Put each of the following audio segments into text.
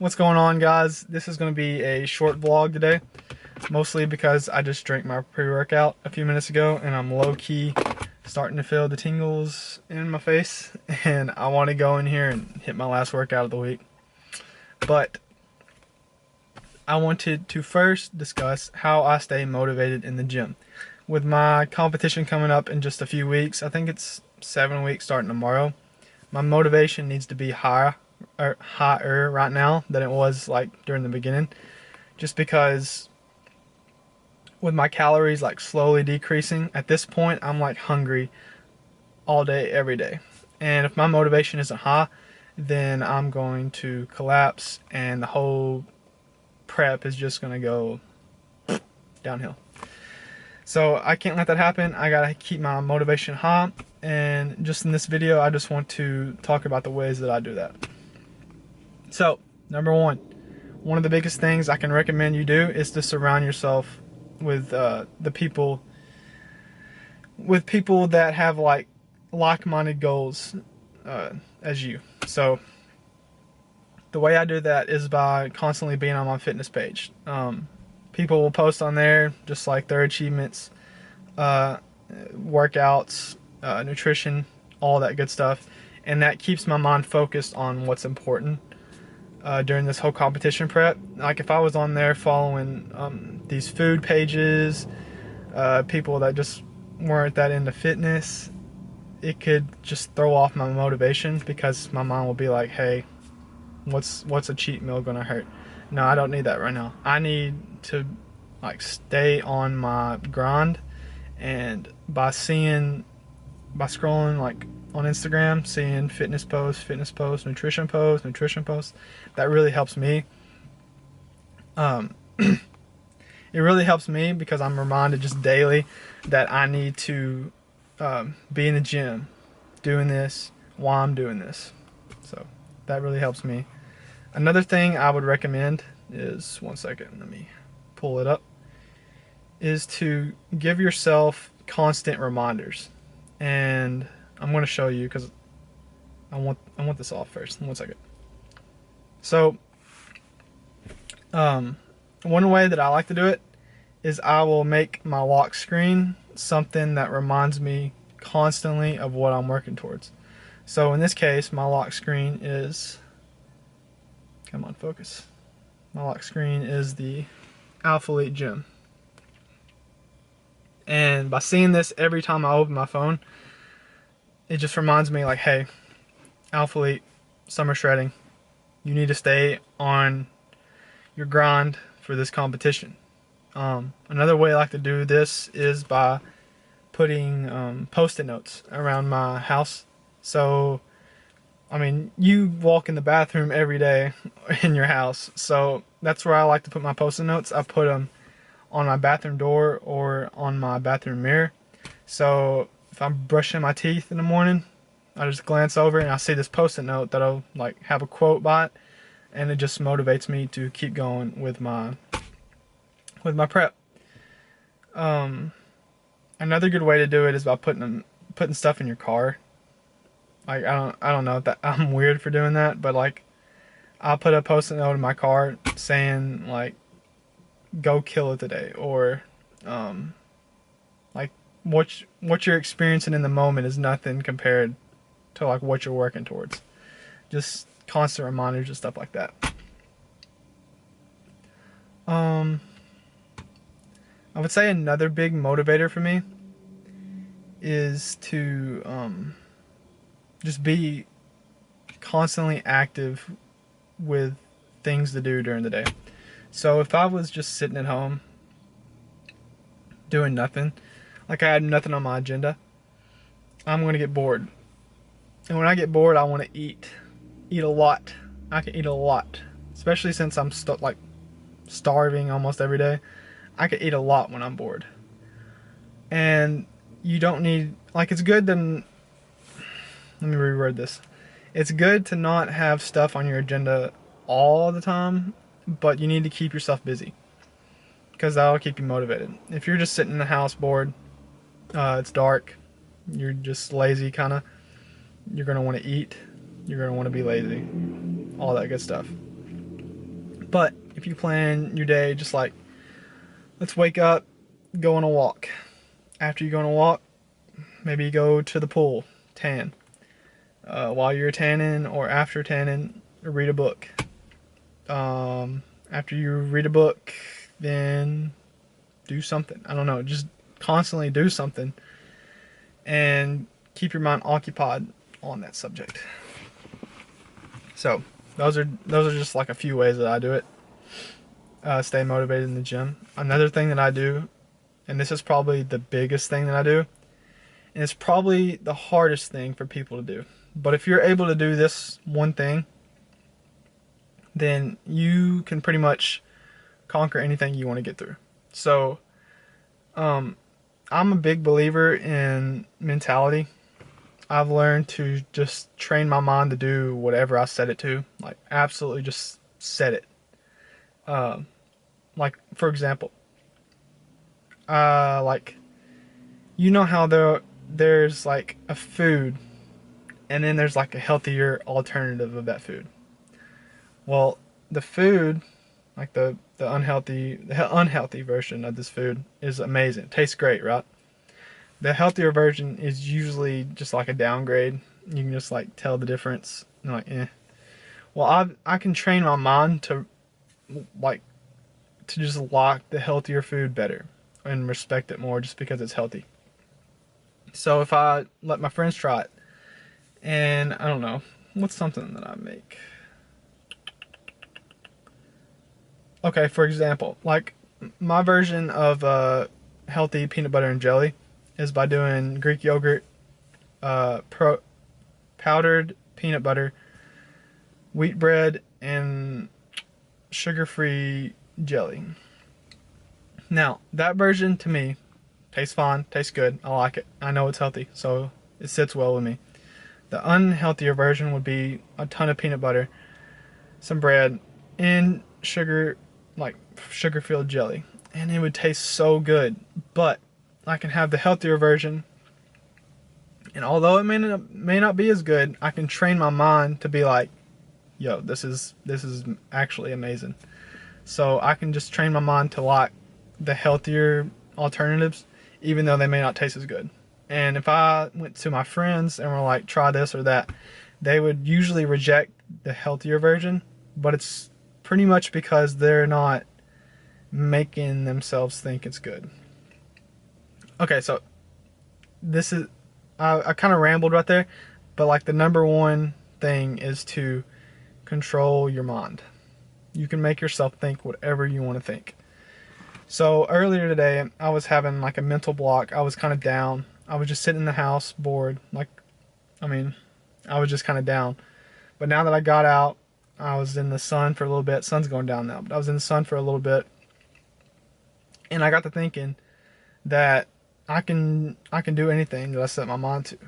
What's going on, guys? This is going to be a short vlog today, mostly because I just drank my pre-workout a few minutes ago and I'm low-key starting to feel the tingles in my face, and I want to go in here and hit my last workout of the week. But I wanted to first discuss how I stay motivated in the gym. With my competition coming up in just a few weeks, I think it's 7 weeks starting tomorrow, my motivation needs to be higher right now than it was like during the beginning, just because with my calories like slowly decreasing at this point, I'm like hungry all day every day, and if my motivation isn't high, then I'm going to collapse and the whole prep is just going to go downhill. So I can't let that happen. I gotta keep my motivation high, and just in this video I just want to talk about the ways that I do that. So, number one of the biggest things I can recommend you do is to surround yourself with people that have like-minded goals as you. So, the way I do that is by constantly being on my fitness page. People will post on there just like their achievements, workouts, nutrition, all that good stuff, and that keeps my mind focused on what's important. During this whole competition prep, like if I was on there following these food pages, people that just weren't that into fitness, it could just throw off my motivation, because my mind will be like, hey, what's a cheat meal gonna hurt? No, I don't need that right now. I need to stay on my grind, and by scrolling on Instagram, seeing fitness posts, nutrition posts, that really helps me. It really helps me because I'm reminded just daily that I need to be in the gym doing this while I'm doing this. So that really helps me. Another thing I would recommend is, one second, let me pull it up, is to give yourself constant reminders. And I'm going to show you because I want this off first. One second. So, one way that I like to do it is I will make my lock screen something that reminds me constantly of what I'm working towards. So in this case, my lock screen is, come on, focus. My lock screen is the Alpha Elite Gym. And by seeing this every time I open my phone, it just reminds me like, hey, Alpha Elite, summer shredding, you need to stay on your grind for this competition. Another way I like to do this is by putting post-it notes around my house. So, I mean, you walk in the bathroom every day in your house, so that's where I like to put my post-it notes. I put them on my bathroom door or on my bathroom mirror. So if I'm brushing my teeth in the morning, I just glance over and I see this post-it note that'll have a quote by it, and it just motivates me to keep going with my prep. Another good way to do it is by putting stuff in your car. I don't know if that I'm weird for doing that, but I'll put a post-it note in my car saying go kill it today, or what you're experiencing in the moment is nothing compared to what you're working towards. Just constant reminders and stuff like that. I would say another big motivator for me is to just be constantly active with things to do during the day. So if I was just sitting at home doing nothing, I had nothing on my agenda, I'm gonna get bored. And when I get bored, I want to eat a lot. I can eat a lot, especially since I'm starving almost every day. I can eat a lot when I'm bored. And you don't need, it's good to, let me reword this. It's good to not have stuff on your agenda all the time, but you need to keep yourself busy, because that'll keep you motivated. If you're just sitting in the house bored, it's dark, you're just lazy kinda, you're gonna want to eat, you're gonna want to be lazy, all that good stuff. But if you plan your day just like, let's wake up, go on a walk. After you go on a walk, maybe go to the pool, tan. While you're tanning or after tanning, read a book. After you read a book, then do something. I don't know, just constantly do something and keep your mind occupied on that subject. So those are just like a few ways that I do it. Stay motivated in the gym. Another thing that I do, and this is probably the biggest thing that I do, and it's probably the hardest thing for people to do. But if you're able to do this one thing, then you can pretty much conquer anything you want to get through. So, I'm a big believer in mentality. I've learned to just train my mind to do whatever I set it to. Like, absolutely just set it. Like, for example, like, you know how there's like a food, and then there's like a healthier alternative of that food. Well, the food, like the unhealthy version of this food is amazing. It tastes great, right? The healthier version is usually just like a downgrade. You can just like tell the difference. And like, eh. Well, I can train my mind to like to just like the healthier food better and respect it more just because it's healthy. So if I let my friends try it, and I don't know, what's something that I make? Okay, for example, like my version of healthy peanut butter and jelly is by doing Greek yogurt, powdered peanut butter, wheat bread, and sugar-free jelly. Now, that version to me tastes fine, tastes good. I like it. I know it's healthy, so it sits well with me. The unhealthier version would be a ton of peanut butter, some bread, and sugar, like sugar-filled jelly. And it would taste so good. But I can have the healthier version, and although it may not be as good, I can train my mind to be like, yo, this is actually amazing. So I can just train my mind to like the healthier alternatives, even though they may not taste as good. And if I went to my friends and were like, try this or that, they would usually reject the healthier version, but it's pretty much because they're not making themselves think it's good. Okay, so this is, I kind of rambled right there, but like the number one thing is to control your mind. You can make yourself think whatever you want to think. So earlier today, I was having like a mental block. I was kind of down. I was just sitting in the house, bored. I was just kind of down. But now that I got out, I was in the sun for a little bit. Sun's going down now, but I was in the sun for a little bit. And I got to thinking that I can do anything that I set my mind to.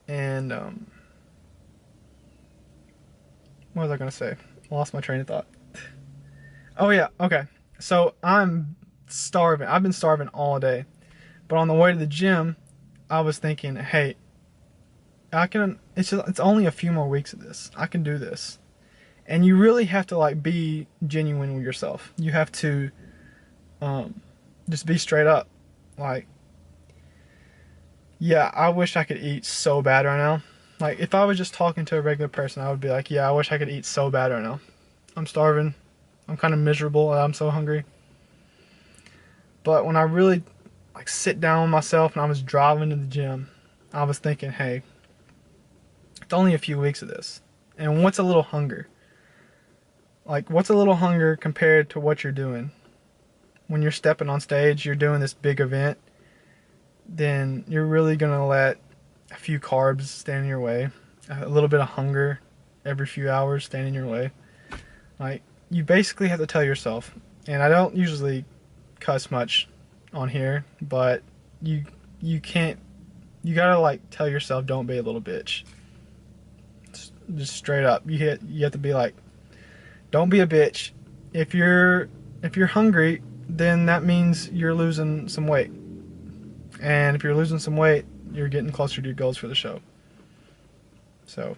And what was I going to say? I lost my train of thought. Oh yeah, okay. So I'm starving. I've been starving all day. But on the way to the gym, I was thinking, hey, it's only a few more weeks of this. I can do this. And you really have to like be genuine with yourself. You have to just be straight up. Like, yeah, I wish I could eat so bad right now. Like, if I was just talking to a regular person, I would be like, yeah, I wish I could eat so bad right now. I'm starving. I'm kind of miserable. I'm so hungry. But when I really like sit down with myself and I was driving to the gym, I was thinking, hey, it's only a few weeks of this. And what's a little hunger? Like, what's a little hunger compared to what you're doing? When you're stepping on stage, you're doing this big event, then you're really going to let a few carbs stand in your way. A little bit of hunger every few hours stand in your way. Like, you basically have to tell yourself, and I don't usually cuss much on here, but you gotta like tell yourself, don't be a little bitch. Just straight up, you have to be like, don't be a bitch. If you're hungry, then that means you're losing some weight, and if you're losing some weight, you're getting closer to your goals for the show. So,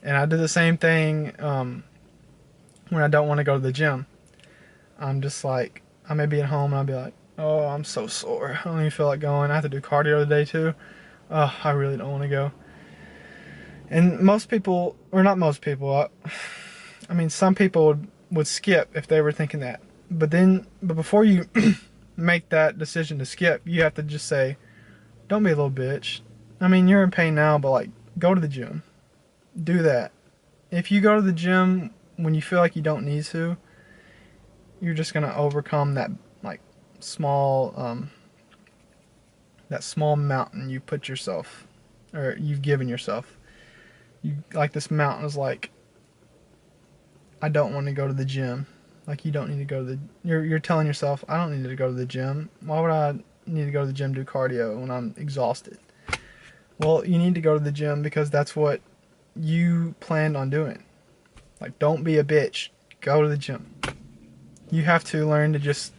and I did the same thing when I don't want to go to the gym. I'm just like, I may be at home and I'll be like, oh, I'm so sore. I don't even feel like going. I have to do cardio today too. Oh, I really don't want to go. And most people, or not most people, I mean, some people would skip if they were thinking that. But before you make that decision to skip, you have to just say, don't be a little bitch. I mean, you're in pain now, but like, go to the gym. Do that. If you go to the gym when you feel like you don't need to, you're just gonna overcome that like small mountain you put yourself, or you've given yourself. You like, this mountain is like, I don't want to go to the gym. Like, you don't need to go to the, you're telling yourself, I don't need to go to the gym. Why would I need to go to the gym, do cardio when I'm exhausted? Well, you need to go to the gym because that's what you planned on doing. Like, don't be a bitch. Go to the gym. You have to learn to just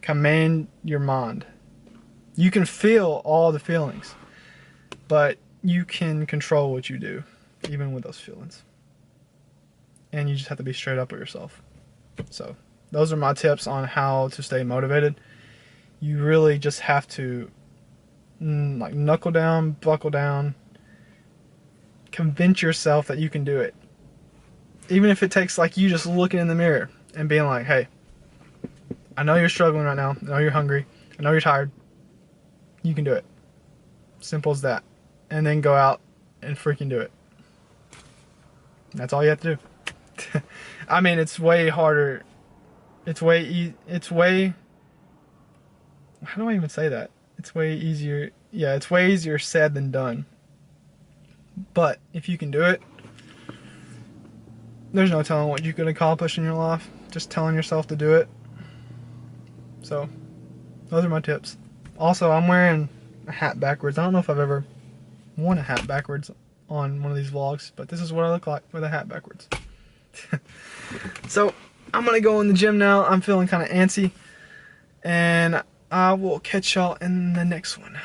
command your mind. You can feel all the feelings, but you can control what you do, even with those feelings. And you just have to be straight up with yourself. So those are my tips on how to stay motivated. You really just have to like knuckle down, buckle down, convince yourself that you can do it. Even if it takes like you just looking in the mirror and being like, hey, I know you're struggling right now. I know you're hungry. I know you're tired. You can do it. Simple as that. And then go out and freaking do it. That's all you have to do. I mean, it's way harder. It's way, how do I even say that? It's way easier. Yeah, it's way easier said than done. But if you can do it, there's no telling what you can accomplish in your life. Just telling yourself to do it. So, those are my tips. Also, I'm wearing a hat backwards. I don't know if I've ever worn a hat backwards on one of these vlogs, but this is what I look like with a hat backwards. So, I'm gonna go in the gym now. I'm feeling kind of antsy, and I will catch y'all in the next one.